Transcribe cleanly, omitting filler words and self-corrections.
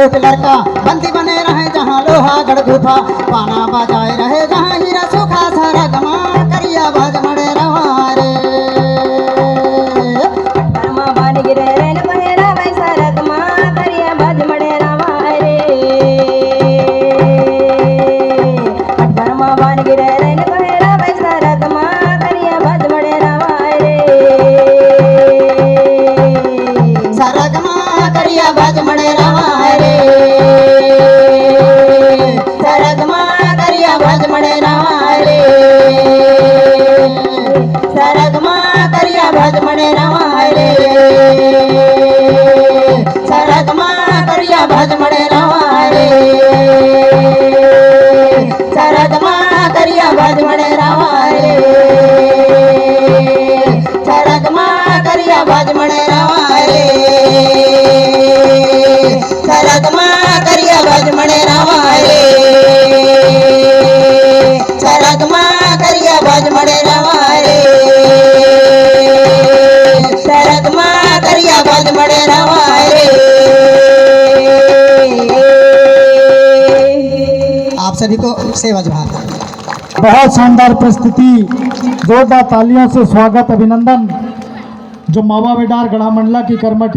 एक लड़का बंदी बने रहे जहाँ लोहा गढ़ गुफा, पाना बजाए रहे जहाँ हीरा सूखा सारा गमा करिया बाज मड़े रवा रे। परमा बान गिरे रेन बहेरा वैसा रगमा करिया बाज मड़े रवा रे। परमा बान गिरे रेन बहेरा वैसा रगमा करिया बाज मड़े रवा रे। सारा गमा करिया बाज मड़े रवा रे। सारा गमा करिया बाज मड़े रवा रे। सारा गमा करिया बाज मड़े रवा रे। सारा गमा करिया बाज मड़े रवा रे। सारा गमा करिया बाज मड़े रवा रे। सारा गमा करिया बाज मड़े रवा रे। सारा गमा करिया बाज मड़े रवा रे। सारा गमा करिया बाज मड़े रवा रे। सारा गमा करिया बाज मड़े रवा रे। आप सभी को सेवा जवाहर। बहुत शानदार प्रस्तुति, जोरदार तालियों से स्वागत अभिनंदन। जो मावा वेडार गढ़ा मंडला की कर्मठ